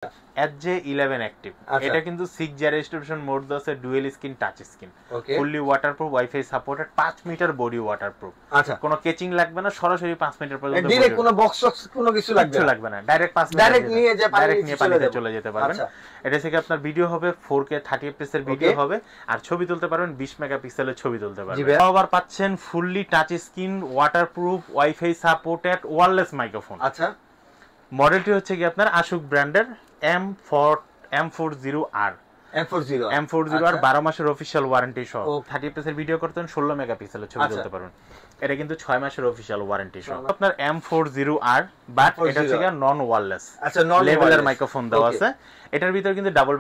HJ11 active. এটা কিন্তু 6 G registration mode আছে, dual screen touch screen, fully waterproof, wifi supported, 5 metre body waterproof. আচ্ছা, কোনো কেচিং লাগবে না, সরাসরি 5 মিটার পর্যন্ত ডাইরেক্ট কোনো বক্স কোনো কিছু লাগবে না, ডাইরেক্ট 5 মিটার ডাইরেক্ট নিয়ে যে পানিতে চলে যেতে পারবেন। এটা থেকে আপনার ভিডিও হবে 4K 30 fps এর ভিডিও হবে, আর ছবি তুলতে পারবেন 20 মেগাপিক্সেলের ছবি তুলতে পারবেন। আবার পাচ্ছেন fully touch screen, waterproof, wifi supported, wireless microphone. আচ্ছা, মডেলটি হচ্ছে কি আপনার আশুক ব্র্যান্ডের M40R। M40R 12 মাসের অফিশিয়াল ওয়ারেন্টি সহ, 30 fps এর ভিডিও করতেন, 16 মেগাপিক্সেলের ছবি তুলতে পারবেন। এটা কিন্তু 6 মাসের অফিশিয়াল ওয়ারেন্টি সহ। আপনার M40R, বাট এটা হচ্ছে নন ওয়্যারলেস, আচ্ছা, নন লেভেলের মাইক্রোফোন দেওয়া আছে। এটার ভিতরে কিন্তু double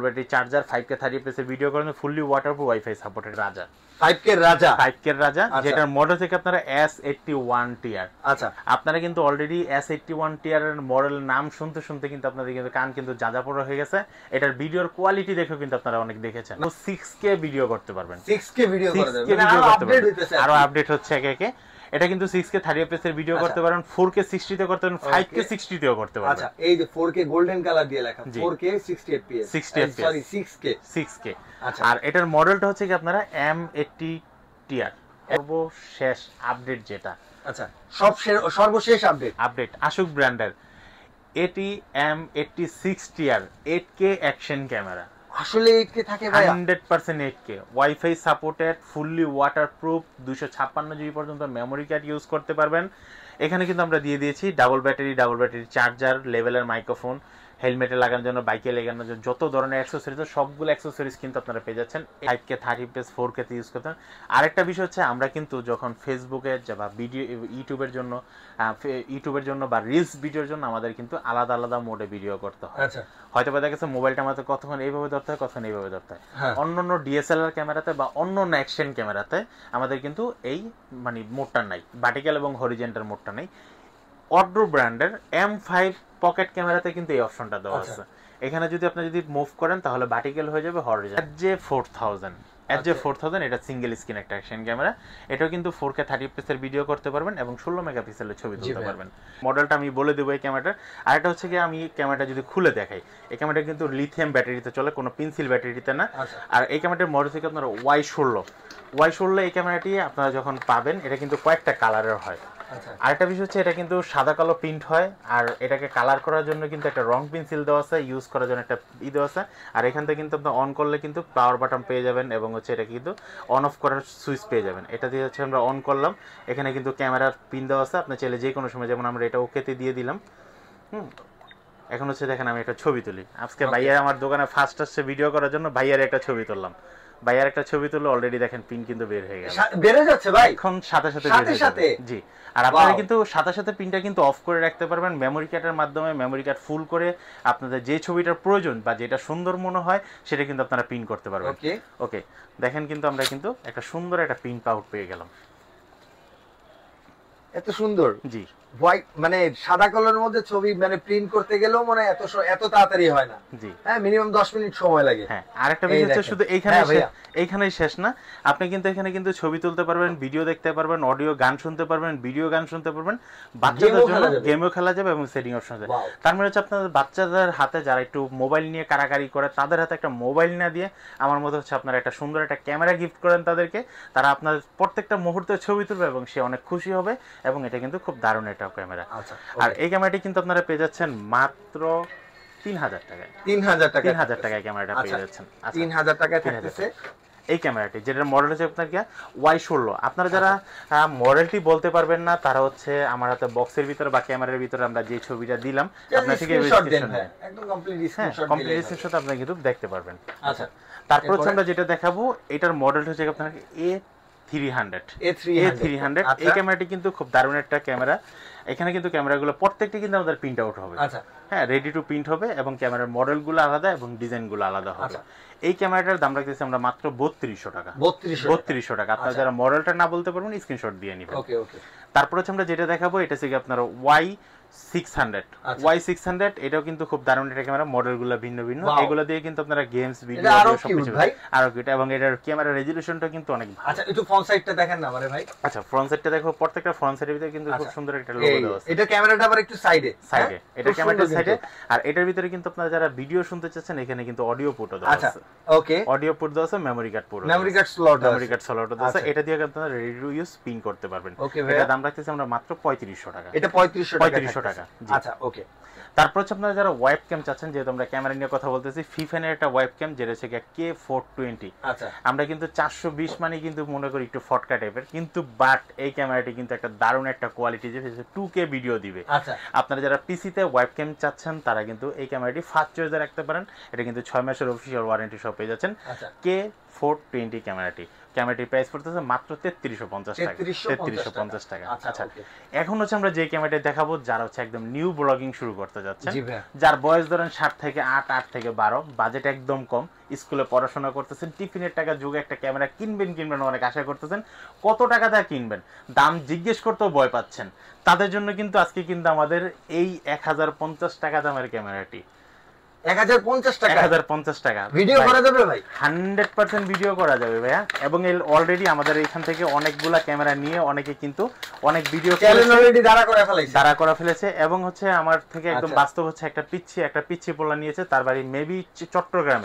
battery charger, 5K 30 fps এর ভিডিও করেন, ফুললি ওয়াটারপ্রুফ, ওয়াইফাই সাপোর্টেড রাজা। 5K রাজা, যেটার মডেল থেকে আপনারা S81TR। আচ্ছা, আপনারা কিন্তু অলরেডি S81TR এর মডেল নাম শুনতে শুনতে কিন্তু আপনাদের কিন্তু কান কিন্তু যাযাবর হয়ে গেছে। এটার ভিডিওর কোয়ালিটি দেখে কিন্তু আপনারা অনেক দেখেছেন। 6K ভিডিও করতে পারবেন, 6K ভিডিও করতে পারবেন, আরো আপডেট হচ্ছে একে একে। এটা কিন্তু 6K 30 fps এর ভিডিও করতে পারেন, 4K 60 তে করতে পারেন, 5K 60 তেও করতে পারবেন। আচ্ছা, এই যে 4K গোল্ডেন কালার দিয়ে লেখা, 4K 60 fps, সরি 6K। আচ্ছা, আর এটার মডেলটা হচ্ছে কি আপনারা M80TR, সর্বশেষ আপডেট যেটা। আচ্ছা, সর্বশেষ আপডেট আশুক ব্র্যান্ডের এটি M86TR 8K অ্যাকশন ক্যামেরা। আসলে 8K থাকে ভাই, 100% 8K, wifi supported, fully waterproof, 256 GB পর্যন্ত মেমোরি কার্ড ইউজ করতে পারবেন। এখানে কিন্তু আমরা দিয়ে দিয়েছি ডাবল ব্যাটারি চার্জার, লেভেলের মাইক্রোফোন, হেলমেটে লাগানোর জন্য, বাইকে লাগানোর জন্য যত ধরনের অ্যাক্সেসরিজ, সবগুলো অ্যাক্সেসরিজ কিন্তু আপনারা পেয়ে যাচ্ছেন 5K 30 fps 4K তে ইউজ করতেন। আরেকটা বিষয় হচ্ছে, আমরা কিন্তু যখন ফেসবুকে বা ভিডিও ইউটিউবের জন্য বা রিলস ভিডিওর জন্য আমাদের কিন্তু আলাদা আলাদা মোডে ভিডিও করতে হয়। আচ্ছা, হয়তো দেখা গেছে মোবাইলটা আমাদের কতক্ষণ এইভাবে ধরতে হয়, কতক্ষণ এইভাবে ধরতে হয়। অন্যান্য DSLR ক্যামেরাতে বা অন্য অ্যাকশন ক্যামেরাতে আমাদের কিন্তু এই মানে মোডটা নাই, ভার্টিক্যাল এবং হরিজন্টাল মোডটা নাই। অড্রো ব্র্যান্ডের M5 পকেট ক্যামেরাতে কিন্তু এই অপশনটা দেওয়া আছে। এখানে যদি আপনি মুভ করেন তাহলে ভার্টিক্যাল হয়ে যাবে, হরিজন্টাল। HJ4000 এটা সিঙ্গেল স্ক্রিন একটা অ্যাকশন ক্যামেরা। এটাও কিন্তু 4K 30 fps এর ভিডিও করতে পারবেন এবং 16 মেগাপিক্সেলের ছবি তুলতে পারবেন। মডেলটা আমি বলে দেবো এই ক্যামেরাটার। আর এটা হচ্ছে কি, আমি ক্যামেরাটা যদি খুলে দেখাই, এই ক্যামেরাটা কিন্তু লিথিয়াম ব্যাটারিতে চলে, কোনো পেন্সিল ব্যাটারিতে না। আর এই ক্যামেরাটার মডেল থেকে আপনার Y16 এই ক্যামেরাটি আপনারা যখন পাবেন, এটা কিন্তু কয়েকটা কালারের হয়। আরেকটা বিষয় হচ্ছে, এটা কিন্তু সাদা কালো প্রিন্ট হয়, আর এটাকে কালার করার জন্য কিন্তু একটা রং পেন্সিল দেওয়া আছে, ইউজ করার জন্য একটা দেওয়া আছে। আর এখান থেকে কিন্তু আপনি অন করলে কিন্তু পাওয়ার বাটন পেয়ে যাবেন, এবং হচ্ছে এটা কিন্তু অন অফ করার সুইচ পেয়ে যাবেন। এটা দিয়ে হচ্ছে আমরা অন করলাম, এখানে কিন্তু ক্যামেরার পিন দেওয়া আছে, আপনি চাইলে যে কোনো সময়, যেমন আমরা এটা ওকেতে দিয়ে দিলাম। এখন হচ্ছে দেখেন আমি একটা ছবি তুলি। আজকে ভাইয়ার আমার দোকানে ফার্স্ট আসছে ভিডিও করার জন্য, ভাইয়ার একটা ছবি তুললাম। ভাইয়ার একটা ছবি তুললে অলরেডি দেখেন পিন কিন্তু বের হয়ে গেল, বেড়ে যাচ্ছে ভাই এখন সাথে জি। আর আপনারা কিন্তু সাথে পিনটা কিন্তু অফ করে রাখতে পারবেন মেমোরি কার্ডের মাধ্যমে। মেমোরি কার্ড ফুল করে আপনাদের যে ছবিটার প্রয়োজন বা যেটা সুন্দর মনে হয় সেটা কিন্তু আপনারা পিন করতে পারবেন। ওকে, দেখেন কিন্তু আমরা কিন্তু একটা সুন্দর একটা প্রিন্ট আউট পেয়ে গেলাম। এত সুন্দর, জি, হোয়াইট মানে সাদা কালারের মধ্যে ছবি মানে প্রিন্ট করতে গেলেও মনে এত তাড়াতাড়ি হয় না। জি, হ্যাঁ, মিনিমাম 10 মিনিট সময় লাগে। হ্যাঁ, আরেকটা বিষয় হচ্ছে, শুধু এইখানেই শেষ না, আপনি কিন্তু এখানে কিন্তু ছবি তুলতে পারবেন, ভিডিও দেখতে পারবেন, অডিও গান শুনতে পারবেন, ভিডিও গান শুনতে পারবেন, বাচ্চাদের জন্য গেমও খেলা যাবে এবং সেটিং অপশন আছে। তার মানে হচ্ছে আপনাদের বাচ্চাদের হাতে, যারা একটু মোবাইল নিয়ে কারাকারি করে, তাদের হাতে একটা মোবাইল না দিয়ে আমার মতে হচ্ছে আপনারা একটা সুন্দর একটা ক্যামেরা গিফট করেন তাদেরকে, তারা আপনার প্রত্যেকটা মুহূর্তে ছবি তুলবে এবং সে অনেক খুশি হবে। এবং এটা কিন্তু খুব দারুণ একটা ক্যামেরা। আর এই ক্যামেরাটি কিন্তু আপনারা পেয়ে যাচ্ছেন মাত্র 3000 টাকায়। 3000 টাকায় ক্যামেরাটা পেয়ে যাচ্ছেন। 3000 টাকায় থাকতেছে এই ক্যামেরাটি, যেটার মডেল হচ্ছে আপনার কি Y16। আপনারা যারা মডেলটি বলতে পারবেন না, তারা হচ্ছে আমার হাতে বক্সের ভিতরে বা ক্যামেরার ভিতরে আমরা যে ছবিটা দিলাম, আপনার থেকে একদম কমপ্লিট স্ক্রিনশট আপনি কিন্তু দেখতে পারবেন। আচ্ছা, তারপর হচ্ছে আমরা যেটা দেখাবো, এটার মডেল হচ্ছে আপনার A300। এই ক্যামেরাটি কিন্তু খুব দারুণ একটা ক্যামেরা। এখানে কিন্তু ক্যামেরাগুলো প্রত্যেকটি কিন্তু আমাদের প্রিন্ট আউট হবে। হ্যাঁ, রেডি টু প্রিন্ট হবে এবং ক্যামেরার মডেলগুলো আলাদা এবং ডিজাইনগুলো আলাদা হবে। এই ক্যামেরাটার দাম রাখতেছি আমরা মাত্র 3200 টাকা। 3200 টাকা। আপনারা যারা মডেলটা না বলতে পারবেন স্ক্রিনশট দিয়ে নেবেন। তারপর হচ্ছে আমরা যেটা দেখাবো, এটা হচ্ছে আপনার 600 Y600 এটাও কিন্তু খুব দারুণ একটা ক্যামেরা, মডেলগুলো ভিন্ন ভিন্ন, এগুলো দিয়ে কিন্তু আপনারা গেমস ভিডিও সবকিছু আরো কিউট, এবং এটার ক্যামেরা রেজোলিউশনটা কিন্তু অনেক ভালো। আচ্ছা একটু ফ্রন্ট সাইডটা দেখেন না আমারে ভাই। আচ্ছা ফ্রন্ট সাইডটা দেখো, প্রত্যেকটা ফ্রন্ট সাইডের ভিতরে কিন্তু খুব সুন্দর একটা লোগো দেওয়া আছে। এটা ক্যামেরাটা আবার একটু সাইডে, এটা ক্যামেরাটা সাইডে, আর এটার ভিতরে কিন্তু আপনারা যারা ভিডিও শুনতে চাচ্ছেন এখানে কিন্তু অডিও পোর্টও দেওয়া আছে। ওকে, অডিও পোর্ট দেওয়া আছে, memory card port, memory card slot দেওয়া আছে। এটা দিয়ে আপনারা রেডি টু ইউজ পিন করতে পারবেন। এটা দাম রাখতেছি আমরা মাত্র 3500 টাকা। এটা 3500 টাকা। আচ্ছা ওকে। তারপর হচ্ছে আপনারা যারা ওয়েব ক্যাম চাচ্ছেন, যেহেতু আমরা ক্যামেরা নিয়ে কথা বলতেছি, ফিফেনের একটা ওয়েব ক্যাম যেটা হচ্ছে K420। আচ্ছা আমরা কিন্তু 420 মানে কিন্তু মনে করি একটু ফটকা টাইপের, কিন্তু বাট এই ক্যামেরাটি কিন্তু একটা দারুণ একটা কোয়ালিটি, যে 2K ভিডিও দিবে। আচ্ছা আপনারা যারা পিসিতে ওয়েব ক্যাম চাচ্ছেন তারা কিন্তু এই ক্যামেরাটি ফার্স্ট চয়েসে রাখতে পারেন। এটা কিন্তু 6 মাসের অফিসিয়াল ওয়ারেন্টি সহ পেয়ে যাচ্ছেন। K420 ক্যামেরাটির প্রাইস পড়তেছে মাত্র 3350 টাকা। 3350 টাকা। আচ্ছা এখন হচ্ছে আমরা যে ক্যামেরাটি দেখাবো যারা হচ্ছে একদম নিউ ব্লগিং শুরু করতে যাচ্ছেন, যার বয়স ধরেন 7 থেকে 8 থেকে 12, বাজেট একদম কম, স্কুলে পড়াশোনা করতেছেন, টিফিনের টাকা যুগে একটা ক্যামেরা কিনবেন অনেক আশা করতেছেন, কত টাকা দিয়ে কিনবেন দাম জিজ্ঞেস করতেও ভয় পাচ্ছেন, তাদের জন্য কিন্তু আজকে কিন্তু আমাদের এই 1050 টাকা দামের ক্যামেরাটি 1050 টাকা ভিডিও করা যাবে ভাই, 100% ভিডিও করা যাবে ভাইয়া। এবং অলরেডি আমাদের এখান থেকে অনেকগুলা ক্যামেরা নিয়ে অনেকে কিন্তু অনেক ভিডিও অলরেডি দাঁড়া করে ফেলেছে। এবং হচ্ছে আমার থেকে একদম বাস্তব হচ্ছে একটা পিচ্ছি পোলা নিয়েছে, তার বাড়ি মেবি চট্টগ্রাম,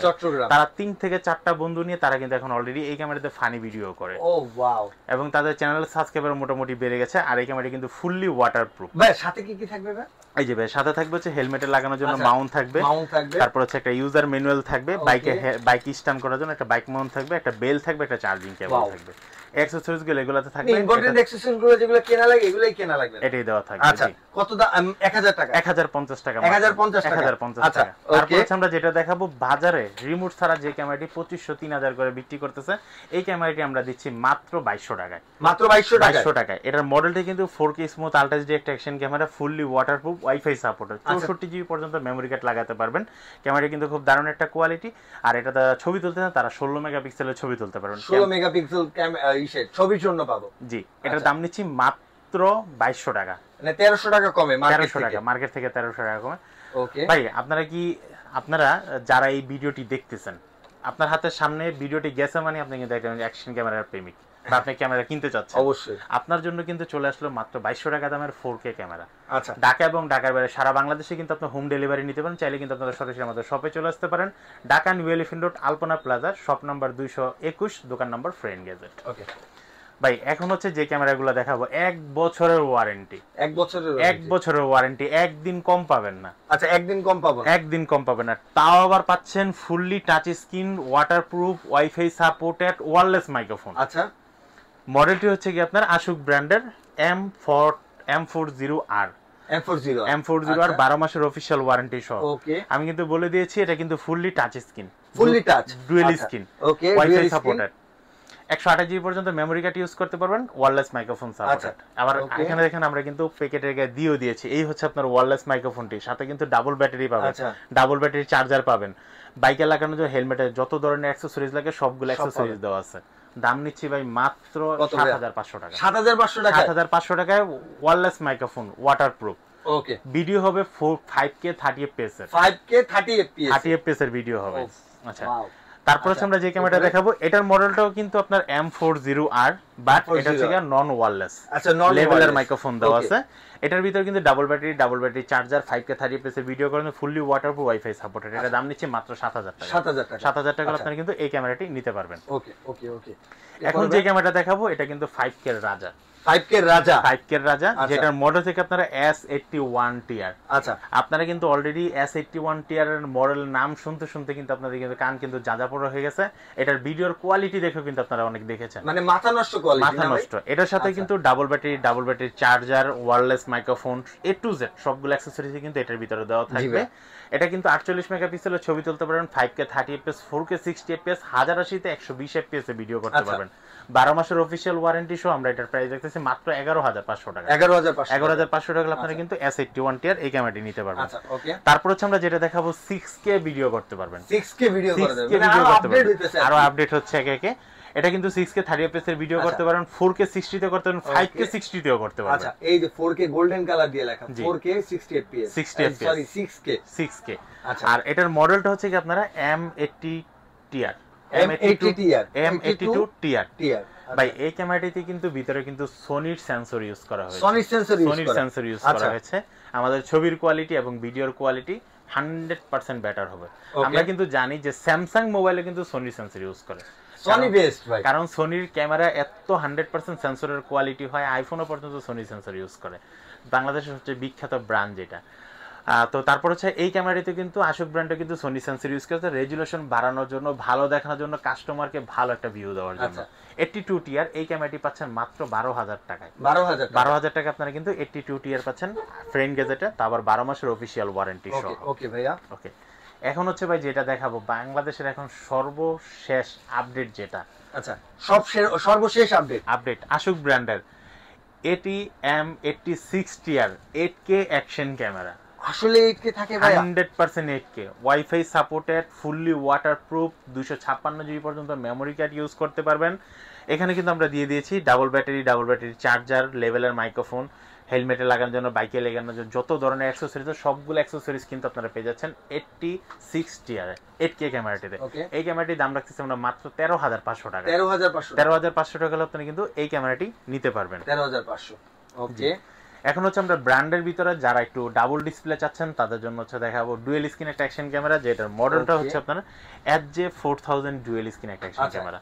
তারা 3 থেকে 4টা বন্ধু নিয়ে তারা কিন্তু এখন অলরেডি এই ক্যামেরাতে ফানি ভিডিও করে। ও ওয়াও, এবং তাদের চ্যানেলের সাবস্ক্রাইবার মোটামুটি বেড়ে গেছে। আর এই ক্যামেরাটি কিন্তু ফুললি ওয়াটারপ্রুফ। ভাই সাথে কি থাকবে ভাই? এই যে ভাই সাথে থাকবে হচ্ছে হেলমেটে লাগানোর জন্য মাউন্ট থাকবে, তারপর হচ্ছে একটা ইউজার ম্যানুয়াল থাকবে, বাইক স্ট্যান্ড করার জন্য একটা বাইক মাউন্ট থাকবে, একটা বেল থাকবে, একটা চার্জিং কেবল থাকবে। অ্যাকসেসরিজ গুলো এগুলাতে থাকবে, ইম্পর্টেন্ট অ্যাকসেসরিজ গুলো যেগুলো কেনা লাগে এগুলাই কেনা লাগবে, এটাই দেওয়া থাকবে। আচ্ছা কত দাম? 1000 টাকা, 1050 টাকা, 1050 টাকা। আচ্ছা তারপর হচ্ছে আমরা যেটা দেখাবো, বাজারে রিমোট ছাড়া যে ক্যামেরাটি 2500 3000 করে বিক্রি করতেছে, এই ক্যামেরাটি আমরা দিচ্ছি মাত্র 2200 টাকায়। মাত্র 2200 টাকায়। এটার মডেলটি কিন্তু 4K স্মুথ আলট্রা এইচডি একটা action camera, fully waterproof, wifi supported, 64 GB পর্যন্ত মেমরি কার্ড লাগাতে পারবেন। ক্যামেরাটি কিন্তু খুব দারুণ একটা কোয়ালিটি। আর এটা ছবি তুলতে না, তারা 16 মেগাপিক্সেলের ছবি তুলতে পারবেন। 16 মেগাপিক্সেল ছবির জন্য পাবো। জি, এটার দাম নিচ্ছি মাত্র 2200 টাকা, মানে 1300 টাকা কমে, 1300 টাকা মার্কেট থেকে 1300 টাকা কমে। ওকে ভাই, আপনারা যারা এই ভিডিওটি দেখতেছেন, আপনার হাতের সামনে ভিডিওটি গেছে মানে আপনি কিন্তু একটা অ্যাকশন ক্যামেরার প্রেমিক, বা আপনি ক্যামেরা কিনতে চাচ্ছেন, অবশ্যই আপনার জন্য কিন্তু চলে আসলো মাত্র 2200 টাকা দামের 4K ক্যামেরা। আচ্ছা, ঢাকা এবং ঢাকার বাইরে সারা বাংলাদেশে কিন্তু আপনি হোম ডেলিভারি নিতে পারেন। চাইলে কিন্তু আপনারা সরাসরি আমাদের শপে চলে আসতে পারেন। ঢাকা নিউ এলিফ্যান্ট রোড, আলপনা প্লাজা, শপ নাম্বার 221, দোকান নাম্বার ফ্রেন্ড গ্যাজেট। ওকে ভাই, এখন হচ্ছে যে ক্যামেরাগুলো দেখাবো 1 বছরের ওয়ারেন্টি, 1 বছরের ওয়ারেন্টি, একদিন কম পাবেন না। আচ্ছা, একদিন কম পাবেন না, তাও আবার পাচ্ছেন fully touch screen, waterproof, wifi supported, wireless microphone. আচ্ছা, মডেলটি হচ্ছে কি আপনার আশুক ব্র্যান্ডের M40R, 12 মাসের অফিশিয়াল ওয়ারেন্টি সহ। আমি কিন্তু বলে দিয়েছি এটা কিন্তু fully touch screen, dual screen, wifi supported, 128 GB পর্যন্ত মেমরি কার্ড ইউজ করতে পারবেন, ওয়্যারলেস মাইক্রোফোন সাপোর্টেড। আবার এখানে দেখেন আমরা কিন্তু প্যাকেটের গায়ে দিয়েছি। এই হচ্ছে আপনার ওয়্যারলেস মাইক্রোফোনটি, সাথে কিন্তু ডাবল ব্যাটারি পাবেন, ডাবল ব্যাটারি চার্জার পাবেন। বাইকে লাগানোর জন্য হেলমেটে যত ধরনের অ্যাকসেসরিজ লাগে সবগুলো অ্যাকসেসরিজ দেওয়া আছে। দাম নিচ্ছি ভাই মাত্র 7500 টাকা। 7500 টাকায় ওয়্যারলেস মাইক্রোফোন, ওয়াটারপ্রুফ। ওকে, ভিডিও হবে 5K 30 fps এর, 30 fps এর ভিডিও হবে। আচ্ছা, তারপর হচ্ছে আমরা যে ক্যামেরাটা দেখাবো, এটার মডেলটাও কিন্তু আপনার M40R, বাট এটা হচ্ছে নন ওয়্যারলেস, আচ্ছা নন লেভেলের মাইক্রোফোন দেওয়া আছে। এটার ভিতরে কিন্তু double battery charger, 5K 30 fps এর ভিডিও করানো, ফুললি ওয়াটারপ্রুফ, ওয়াইফাই সাপোর্টেড। এটা দাম নিচ্ছে মাত্র 7000 টাকা। 7000 টাকা আপনারা কিন্তু এই ক্যামেরাটি নিতে পারবেন। ওকে ওকে ওকে। এখন যে ক্যামেরাটা দেখাবো এটা কিন্তু 5K এর রাজা, 5K এর রাজা, যেটার মডেল থেকে আপনারা S81 টিআর। আচ্ছা, আপনারা কিন্তু অলরেডি S81 টিআর এর মডেল নাম শুনতে শুনতে কিন্তু আপনাদের কিন্তু কান কিন্তু যাযাবর হয়ে গেছে। এটার ভিডিওর কোয়ালিটি দেখে কিন্তু আপনারা অনেক দেখেছেন, মানে মাথা নষ্ট কোয়ালিটি, মাথা নষ্ট। এটার সাথে কিন্তু double battery charger, wireless microphone, A to Z সবগুলো অ্যাকসেসরিজ কিন্তু এটার ভিতরে দেওয়া থাকবে। এটা কিন্তু 48 মেগাপিক্সেলের ছবি তুলতে পারবেন, 5K 30 fps, 4K 60 fps, 1080 তে 120 fps এ ভিডিও করতে পারবেন। 12 মাসের অফিশিয়াল ওয়ারেন্টি সহ আমরা এটার প্রাইস রাখতেছি রাখতেছি মাত্র 11,500 টাকা। 11,500 টাকা আপনারা কিন্তু S81 টিয়ার এই ক্যামেরাটি নিতে পারবেন। আচ্ছা ওকে। তারপর হচ্ছে আমরা যেটা দেখাবো 6K ভিডিও করতে পারবেন। 6K ভিডিও করতে পারবেন, আরো আপডেট হচ্ছে একে একে। এটা কিন্তু 6K 30 fps এর ভিডিও করতে পারেন, 4K 60 তে করতে পারেন, 5K 60 তেও করতে পারবেন। আচ্ছা এই যে 4K গোল্ডেন কালার দিয়ে লেখা 4K 60 fps, সরি 6K। আচ্ছা আর এটার মডেলটা হচ্ছে কি আপনারা M80 টিআর, M82 টিআর। ভাই এই ক্যামেরাটিতে কিন্তু ভিতরে কিন্তু সোনির সেন্সর ইউজ করা হয়েছে, সোনির সেন্সর ইউজ করা হয়েছে। আমাদের ছবির কোয়ালিটি এবং ভিডিওর কোয়ালিটি 100% বেটার হবে। আমরা কিন্তু জানি যে স্যামসাং মোবাইলে কিন্তু সোনির সেন্সর ইউজ করে, সনি বেস্ট ভাই, কারণ সোনির ক্যামেরা এত 100% সেন্সরের কোয়ালিটি হয়, আইফোনও পর্যন্ত সোনি সেন্সর ইউজ করে। বাংলাদেশের সবচেয়ে বিখ্যাত ব্র্যান্ড যেটা। তো তারপর হচ্ছে এই ক্যামেরাটিতে কিন্তু আশুক ব্র্যান্ডে কিন্তু সোনি সেন্সর ইউজ করছে রেজুলেশন বাড়ানোর জন্য, ভালো দেখানোর জন্য, কাস্টমারকে ভালো একটা ভিউ দেওয়ার জন্য। 82 টিআর এই ক্যামেরাটি পাচ্ছেন মাত্র 12,000 টাকায়। 12,000 টাকা আপনারা কিন্তু 82 টিআর পাচ্ছেন ফ্রেন্ড গেজেটে, তা আবার 12 মাসের অফিশিয়াল ওয়ারেন্টি সহ। ওকে ভাইয়া। ওকে এখন হচ্ছে ভাই যেটা দেখাবো বাংলাদেশের এখন সর্বশেষ আপডেট যেটা, আচ্ছা সর্বশেষ আপডেট আশুক ব্র্যান্ডের ATM86 TR 8K action camera. আসলে 8K থাকে ভাই, 100% 8K, wifi supported, fully waterproof, 256 GB পর্যন্ত মেমোরি কার্ড ইউজ করতে পারবেন। এখানে কিন্তু আমরা দিয়ে দিয়েছি ডাবল ব্যাটারি চার্জার, লেভেলের মাইক্রোফোন, হেলমেটে লাগানোর জন্য, বাইকে লাগানোর জন্য যত ধরনের অ্যাক্সেসরিজ, সবগুলো অ্যাক্সেসরিজ কিন্তু আপনারা পেয়ে যাচ্ছেন 86 টিআর 8K ক্যামেরাটিতে। এই ক্যামেরাটির দাম রাখতেছি আমরা মাত্র 13,500 টাকা। 13,500 টাকা হলে আপনি কিন্তু এই ক্যামেরাটি নিতে পারবেন। 13,500। ওকে এখন হচ্ছে আমরা ব্র্যান্ডের ভিতরে যারা একটু ডাবল ডিসপ্লে চাচ্ছেন তাদের জন্য হচ্ছে দেখাবো ডুয়েল স্ক্রিন একটা অ্যাকশন ক্যামেরা, যেটার মডেলটা হচ্ছে আপনার HJ4000 ডুয়েল স্ক্রিন একটা অ্যাকশন ক্যামেরা,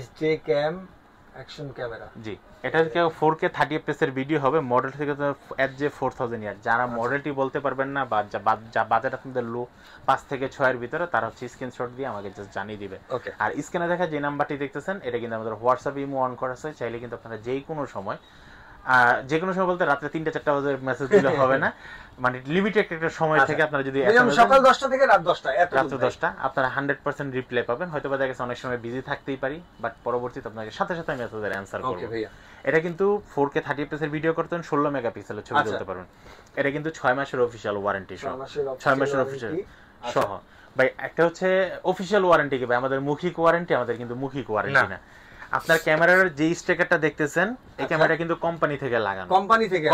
SJ ক্যাম অ্যাকশন ক্যামেরা। জি এটা হচ্ছে 4K 30 fps এর ভিডিও হবে। মডেল থেকে HJ4000 ইয়ার। যারা মডেলটি বলতে পারবেন না বা যা বাজেট আপনাদের লো 5 থেকে 6 এর ভিতরে, তারা হচ্ছে স্ক্রিনশট দিয়ে আমাকে জাস্ট জানিয়ে দিবে। আর স্ক্রিনে দেখা যে নাম্বারটি দেখতেছেন এটা কিন্তু আমাদের হোয়াটসঅ্যাপ ইমো অন করা আছে, চাইলে কিন্তু আপনারা যে কোনো সময় বলতে রাত্রে 3-4 বাজে মেসেজ দিলে হবে না, মানে লিমিটেড একটা সময় থেকে আপনারা যদি সকাল 10টা থেকে রাত 10টা রাত 10টা আপনারা 100% রিপ্লাই পাবেন। হয়তো বা দেখা গেছে অনেক সময় বিজি থাকতেই পারি, বাট পরবর্তীতে আপনাকে সাথে সাথে মেসেজের অ্যানসার করব। এটা কিন্তু 4K 30 fps এর ভিডিও করতেন, 16 মেগাপিক্সেলের ছবি তুলতে পারবেন। এটা কিন্তু 6 মাসের অফিশিয়াল ওয়ারেন্টি সহ, 6 মাসের অফিশিয়াল সহ। ভাই একটা হচ্ছে অফিশিয়াল ওয়ারেন্টি কি ভাই, আমাদের মৌখিক ওয়ারেন্টি, আমাদের কিন্তু মৌখিক ওয়ারেন্টি না। আপনার ক্যামেরার যে স্টিকারটা দেখতেছেন এই ক্যামেরাটা কিন্তু কোম্পানি থেকে লাগানো,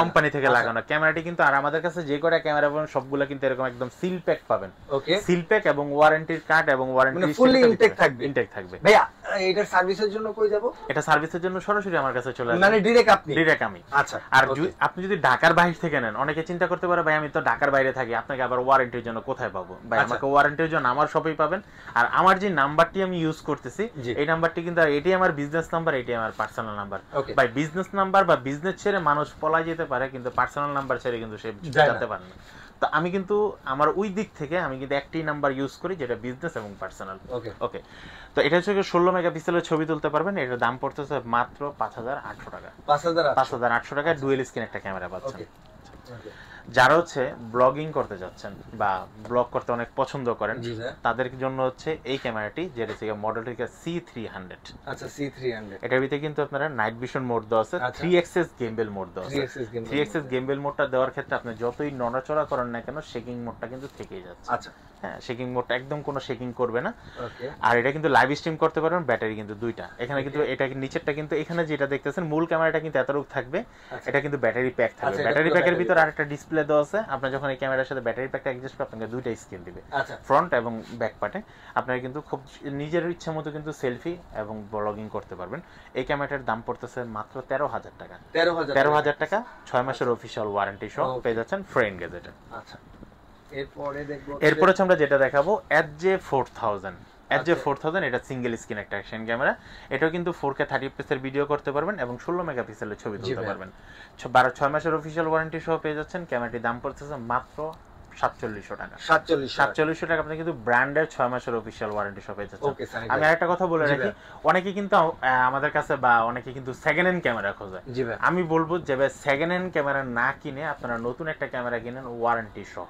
কোম্পানি থেকে লাগানো ক্যামেরাটি কিন্তু। আর আমাদের কাছে যে কটা ক্যামেরা পাবেন সবগুলো কিন্তু এরকম একদম সিল প্যাক পাবেন, সিল প্যাক এবং ওয়ারেন্টির কার্ড এবং ওয়ারেন্টি ফুলি ইনটেক থাকবে। ভাইয়া এটা সার্ভিসের জন্য কই যাব? এটা সার্ভিসের জন্য সরাসরি আমার কাছে চলে আসবে, মানে ডাইরেক্ট আমি। আচ্ছা, আর আপনি যদি ঢাকার বাইরে থেকে নেন, অনেকে চিন্তা করতে পারে ভাই আমি তো ঢাকার বাইরে থাকি, আপনাকে আবার ওয়ারেন্টির জন্য কোথায় পাবো? ভাই আমাকে ওয়ারেন্টির জন্য আমার শপেই পাবেন। আর আমার যে নাম্বারটি আমি ইউজ করতেছি এই নাম্বারটি কিন্তু এটি আমার বিজনেস নাম্বার, এটি আমার পার্সোনাল নাম্বার। ভাই বিজনেস নাম্বার বা বিজনেস ছেড়ে মানুষ পলাই যেতে পারে, কিন্তু পার্সোনাল নাম্বার ছেড়ে কিন্তু সে যেতে পারে না। তো আমি কিন্তু আমার ওই দিক থেকে আমি কিন্তু একটি নাম্বার ইউজ করি যেটা বিজনেস এবং পার্সোনাল। ওকে, তো এটা হচ্ছে 16 মেগাপিক্সেলের ছবি তুলতে পারবেন। এটার দাম পড়তেছে মাত্র 5,800 টাকা। 5,800 টাকায় ডুয়েল স্ক্রিন একটা ক্যামেরা পাচ্ছেন। যারা হচ্ছে ব্লগিং করতে যাচ্ছেন বা ব্লগ করতে অনেক পছন্দ করেন তাদের জন্য হচ্ছে এই ক্যামেরাটি, যেটা হচ্ছে মডেলটি C300। আচ্ছা, C300 এটার ভিতরে কিন্তু আপনারা নাইট ভিশন মোড দেওয়া আছে, 3xs গেমবেল মোড দেওয়া আছে। 3xs গেমবেল মোডটা দেওয়ার ক্ষেত্রে আপনি যতই নড়াচড়া করেন না কেন শেকিং মোডটা কিন্তু থেকেই যাচ্ছে। আচ্ছা, হ্যাঁ, শেকিং মোডটা একদম কোনো শেকিং করবে না। আর এটা কিন্তু লাইভ স্ট্রিম করতে পারবেন। ব্যাটারি কিন্তু দুইটা এখানে, কিন্তু এটা নিচেরটা কিন্তু এখানে যেটা দেখতেছেন মূল ক্যামেরাটা কিন্তু এতটুকু থাকবে, এটা কিন্তু ব্যাটারি প্যাক থাকবে। ব্যাটারি প্যাকের ভিতর আরেকটা ডিসপ্লে দেওয়া আছে। আপনি যখন এই ক্যামেরার সাথে ব্যাটারি প্যাকটা অ্যাডজাস্ট করবেন আপনাকে দুইটা স্ক্রিন দিবে, ফ্রন্ট এবং ব্যাক পার্টে। আপনারা কিন্তু খুব নিজের ইচ্ছা মতো কিন্তু সেলফি এবং ব্লগিং করতে পারবেন। এই ক্যামেরাটার দাম পড়তেছে মাত্র 13,000 টাকা। 13,000 টাকা 6 মাসের অফিশিয়াল ওয়ারেন্টি সহ পেয়ে যাচ্ছেন ফ্রেন্ড গেজেটে। আচ্ছা, এরপরে আমরা যেটা দেখাবো HJ4000। HJ4000 এটা সিঙ্গেল স্ক্রিন একটা অ্যাকশন ক্যামেরা। এটাও কিন্তু 4K 30 fps এর ভিডিও করতে পারবেন এবং 16 মেগাপিক্সেলের ছবি তুলতে পারবেন। 6 মাসের অফিশিয়াল ওয়ারেন্টি সহ পেয়ে যাচ্ছেন। ক্যামেরাটির দাম পড়তেছে মাত্র 4700 টাকা। 4700 টাকা আপনি কিন্তু ব্র্যান্ডের 6 মাসের অফিশিয়াল ওয়ারেন্টি সহ পেয়ে যাচ্ছেন। আমি আরেকটা কথা বলে রাখি, অনেকে কিন্তু আমাদের কাছে বা অনেকে কিন্তু সেকেন্ড হ্যান্ড ক্যামেরা খোঁজে। আমি বলবো যে ভাই সেকেন্ড হ্যান্ড ক্যামেরা না কিনে আপনারা নতুন একটা ক্যামেরা কিনেন ওয়ারেন্টি সহ।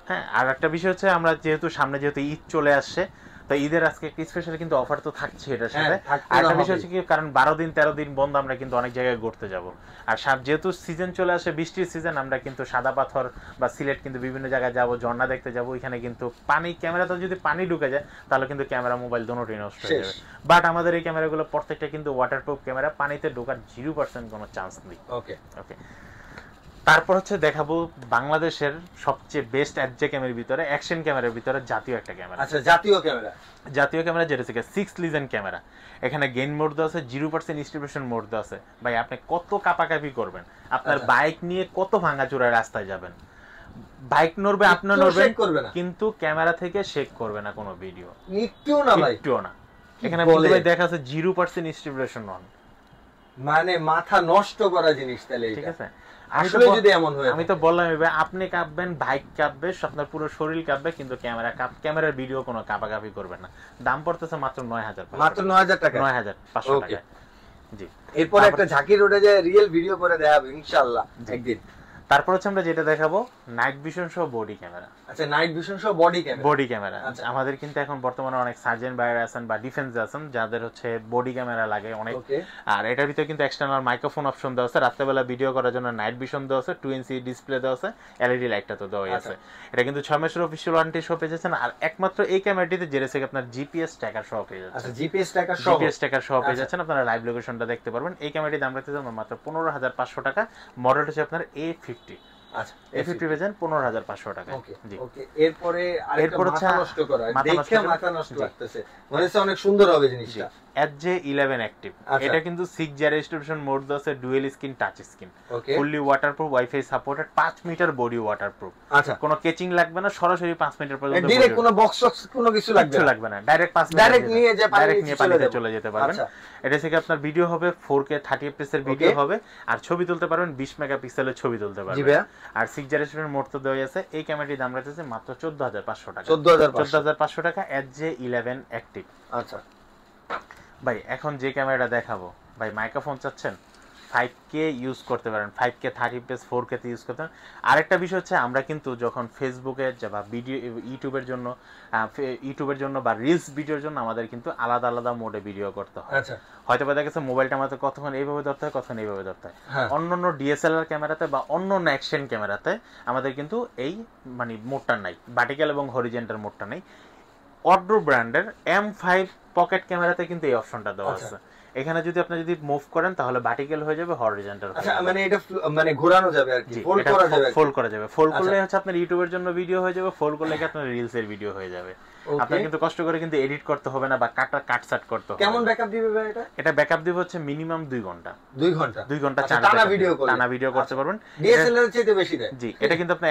হ্যাঁ, আর একটা বিষয় হচ্ছে আমরা যেহেতু সামনে যেহেতু ঈদ চলে আসছে, তো ঈদের আজকে একটা স্পেশাল কিন্তু অফার তো থাকছে এটার সাথে। আর একটা বিষয় হচ্ছে কি, কারণ 12 দিন 13 দিন বন্ধ, আমরা কিন্তু অনেক জায়গায় ঘুরতে যাব। আর যেহেতু সিজন চলে আসে, বৃষ্টির সিজন, আমরা কিন্তু সাদা পাথর বা সিলেট কিন্তু বিভিন্ন জায়গায় যাব, ঝর্ণা দেখতে যাব। ওইখানে কিন্তু পানি, ক্যামেরাতে যদি পানি ঢুকে যায় তাহলে কিন্তু ক্যামেরা মোবাইল দুটোই নষ্ট হয়ে যাবে। বাট আমাদের এই ক্যামেরাগুলো প্রত্যেকটা কিন্তু ওয়াটারপ্রুফ ক্যামেরা, পানিতে ঢোকার 0% কোনো চান্স নেই। ওকে ওকে। তারপর হচ্ছে দেখাবো বাংলাদেশের সবচেয়ে বেস্ট অ্যাডজে ক্যামেরার ভিতরে, অ্যাকশন ক্যামেরার ভিতরে জাতীয় একটা ক্যামেরা। আচ্ছা, জাতীয় ক্যামেরা। জাতীয় ক্যামেরা যেটা হচ্ছে 6 লিজেন ক্যামেরা। এখানে গেইন মোড দেওয়া আছে, 0% ডিস্ট্রিবিউশন মোড দেওয়া আছে। ভাই আপনি কত কাপাকাপি করবেন, আপনার বাইক নিয়ে কত ভাঙাচোরা রাস্তায় যাবেন, বাইক নড়বে, আপনি নড়বেন, কিন্তু ক্যামেরা থেকে শেক করবে না কোনো ভিডিও, একটুও না ভাই, একটুও না। এখানে বলতে ভাই দেখা আছে 0% ডিস্ট্রিবিউশন অন, মানে মাথা নষ্ট করা জিনিস। তাহলে ঠিক আছে, আসলে যদি এমন হয়, আমি তো বললাম ভাই, আপনি কাঁপবেন, বাইক কাঁপবে, আপনার পুরো শরীর কাঁপবে, কিন্তু ক্যামেরার ভিডিও কোনো কাঁপাকাঁপি করবে না। দাম পড়তেছে মাত্র 9000, মাত্র 9000 টাকা, 9500 টাকা। জি, এরপর একটা ঝাঁকি রোডে যে রিয়েল ভিডিও করে দেখাবো ইনশাআল্লাহ একদিন। তারপর হচ্ছে আমরা যেটা দেখাবো নাইট ভিশন সহ বডি ক্যামেরা। আচ্ছা, নাইট ভিশন সহ বডি ক্যামেরা। বডি ক্যামেরা আমাদের কিন্তু এখন বর্তমানে অনেক সার্জেন বাইরে আছেন বা ডিফেন্সে আছেন যাদের হচ্ছে বডি ক্যামেরা লাগে অনেক। আর এটার ভিতরে কিন্তু এক্সটার্নাল মাইক্রোফোন অপশন দেওয়া আছে, রাত্রেবেলা ভিডিও করার জন্য নাইট ভিশন দেওয়া আছে, 2 ইঞ্চি ডিসপ্লে দেওয়া আছে, এলইডি লাইটটা তো দেওয়াই আছে। এটা কিন্তু 6 মাসের অফিশিয়াল ওয়ারেন্টি সহ পেয়ে যাচ্ছেন। আর একমাত্র এই ক্যামেরাটিতে যেটা থেকে আপনার জিপিএস ট্র্যাকার সহ পেয়ে যাচ্ছেন। আচ্ছা, জিপিএস ট্র্যাকার সহ পেয়ে যাচ্ছেন, আপনারা লাইভ লোকেশনটা দেখতে পারবেন। এই ক্যামেরাটির দাম রাখতে যাবেন মাত্র 15500 টাকা। মডেল হচ্ছে আপনার A50। আচ্ছা, A50 পেয়েছেন 15500 টাকা। জি, ওকে। এরপরে আরেকটা মাথা নষ্ট করা, দেখে মাথা নষ্ট লাগতেছে, মনে হচ্ছে অনেক সুন্দর হবে জিনিসটা। HJ11 active. এটা কিন্তু 6G রেজিস্ট্রেশন মোড আছে, dual screen touch screen, fully waterproof, wifi supported, 5 metre body waterproof. আচ্ছা, কোনো কেচিং লাগবে না, সরাসরি 5 মিটার পর্যন্ত ডাইরেক্ট কোনো বক্স কোনো কিছু লাগবে না, ডাইরেক্ট 5 মিটার ডাইরেক্ট নিয়ে যে পানিতে চলে যেতে পারবেন। এটা থেকে আপনার ভিডিও হবে 4K 30 fps এর ভিডিও হবে, আর ছবি তুলতে পারবেন 20 মেগাপিক্সেলের ছবি তুলতে পারবেন। আর 6G রেজিস্ট্রেশন মোড তো দেওয়া আছে। এই ক্যামেরাটির দাম রাখতেছে মাত্র 14500 টাকা। 14500 টাকা HJ11 অ্যাক্টিভ। আচ্ছা ভাই, এখন যে ক্যামেরাটা দেখাবো, ভাই মাইক্রোফোন চাচ্ছেন 5K ইউজ করতে পারেন, 5K 30 fps 4K তে ইউজ করতে পারেন। আরেকটা বিষয় হচ্ছে, আমরা কিন্তু যখন ফেসবুকে বা ভিডিও ইউটিউবের জন্য বা রিলস ভিডিওর জন্য আমাদের কিন্তু আলাদা আলাদা মোডে ভিডিও করতে হয়। আচ্ছা, হয়তো বা দেখা গেছে মোবাইলটা আমাদের কতক্ষণ এইভাবে ধরতে হয়, কতক্ষণ এইভাবে ধরতে হয়। অন্যান্য DSLR ক্যামেরাতে বা অন্যান্য অ্যাকশন ক্যামেরাতে আমাদের কিন্তু এই মানে মোডটা নাই, ভার্টিক্যাল এবং হরিজন্টাল মোডটা নেই। অড্রো ব্র্যান্ডের M5 পকেট ক্যামেরাতে কিন্তু এই অপশনটা দেওয়া আছে। এখানে যদি আপনি মুভ করেন তাহলে ভার্টিক্যাল হয়ে যাবে, হরিজন্টাল। আচ্ছা, মানে এটা মানে ঘোরানো যাবে আর কি, ফোল্ড করা যাবে। ফোল্ড করা যাবে, ফোল্ড করলে হচ্ছে আপনার ইউটিউবের জন্য ভিডিও হয়ে যাবে, ফোল্ড করলে আপনার রিলস এর ভিডিও হয়ে যাবে। আপনার কিন্তু কষ্ট করে কিন্তু এডিট করতে হবে না বা কাটসাট করতে হবে। কেমন ব্যাকআপ দিবে ভাই এটা? এটা ব্যাকআপ দিবে হচ্ছে মিনিমাম 2 ঘন্টা। 2 ঘন্টা টানা ভিডিও করতে পারবেন। ডিএসএলআর এর চেয়ে বেশি দেয়। জি, এটা কিন্তু আপনি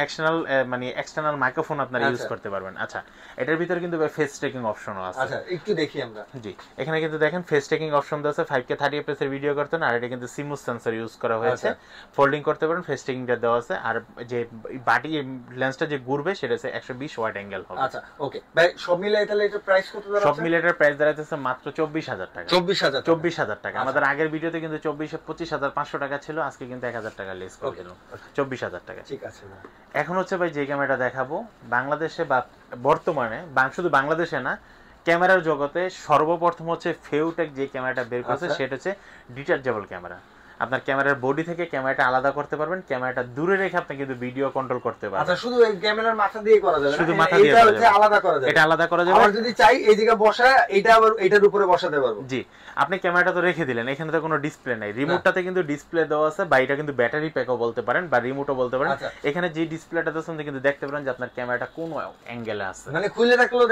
এক্সটার্নাল মাইক্রোফোন আপনারা ইউজ করতে পারবেন। আচ্ছা, এটার ভিতরে কিন্তু ফেস ট্র্যাকিং অপশনও আছে। আচ্ছা, একটু দেখি আমরা। জি, এখানে কিন্তু দেখেন ফেস ট্র্যাকিং অপশন আছে, 5K 30 fps এর ভিডিও করতে। আর এটা কিন্তু সিমুস সেন্সর ইউজ করা হয়েছে, ফোল্ডিং করতে পারেন, ফেস ট্র্যাকিংটা দেওয়া আছে। আর যে বাটি লেন্সটা যে ঘুরবে সেটা হচ্ছে 120 ওয়াইড অ্যাঙ্গেল হবে। আচ্ছা, ওকে ভাই, সব মিলাই তাহলে এটা প্রাইস কত দাঁড়াচ্ছে? সব মিলে এটার প্রাইস দাঁড়াচ্ছে মাত্র 24000 টাকা। 24000 টাকা। আমাদের আগের ভিডিওতে কিন্তু 25500 টাকা ছিল, আজকে কিন্তু 1000 টাকা লেস করে দিলাম, 24000 টাকা। ঠিক আছে। এখন হচ্ছে ভাই যে ক্যামেরাটা দেখাবো, বাংলাদেশে বা বর্তমানে শুধু বাংলাদেশে না, ক্যামেরার জগতে সর্বপ্রথম হচ্ছে ফেউটেক যে ক্যামেরাটা বের করেছে সেটা হচ্ছে ডিটাচেবল ক্যামেরা। আপনার ক্যামেরার বডি থেকে ক্যামেরাটা আলাদা করতে পারবেন, ক্যামেরাটা দূরে রেখে আপনি কিন্তু ভিডিও কন্ট্রোল করতে পারবেন। আচ্ছা, শুধু এই ক্যামেরার মাথা দিয়ে করা যাবে না, শুধু মাথা দিয়ে করা যাবে, আলাদা করা যাবে। এটা আলাদা করা যাবে। আর যদি চাই এই জায়গা বসা, এটা আবার এটার উপরে বসাতে পারবো। জি, আপনি ক্যামেরাটা তো রেখে দিলেন, এখানে তো কোনো ডিসপ্লে নাই, রিমোটটাতে কিন্তু ডিসপ্লে দেওয়া আছে, বা এটা কিন্তু ব্যাটারি প্যাকও বলতে পারেন বা রিমোটও বলতে পারেন। এখানে যে ডিসপ্লেটা আছে আপনি কিন্তু দেখতে পারেন যে আপনার ক্যামেরাটা কোন অ্যাঙ্গেলে আছে, মানে খুলে রাখলেও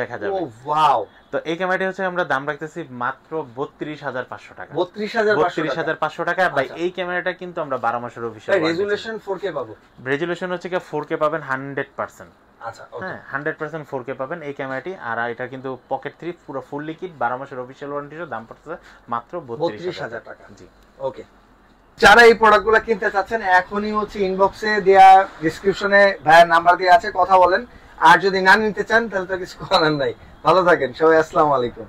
দেখা যাবে। ও ওয়াও! তো এই ক্যামেরাটি হচ্ছে আমরা দাম রাখতেছি মাত্র 32500 টাকা। 32500 টাকা। ভাই এই ক্যামেরাটা কিন্তু আমরা 12 মাসের অফিশিয়াল রেজোলিউশন 4K পাবো। রেজোলিউশন হচ্ছে কি 4K পাবেন 100%। আচ্ছা, ওকে। হ্যাঁ, 100% 4K পাবেন এই ক্যামেরাটি। আর এটা কিন্তু পকেট 3 পুরো ফুল লিকুইড, 12 মাসের অফিশিয়াল ওয়ারেন্টির দাম পড়তেছে মাত্র 32000 টাকা। জি, ওকে। যারা এই প্রোডাক্টগুলো কিনতে চাচ্ছেন, এখনই হচ্ছে ইনবক্সে দেয়া ডেসক্রিপশনে ভাইয়ের নাম্বার দেওয়া আছে, কথা বলেন। আর যদি না নিতে চান তাহলে তো কিছু করার নাই। ভালো থাকেন সবাই, আসসালামু আলাইকুম।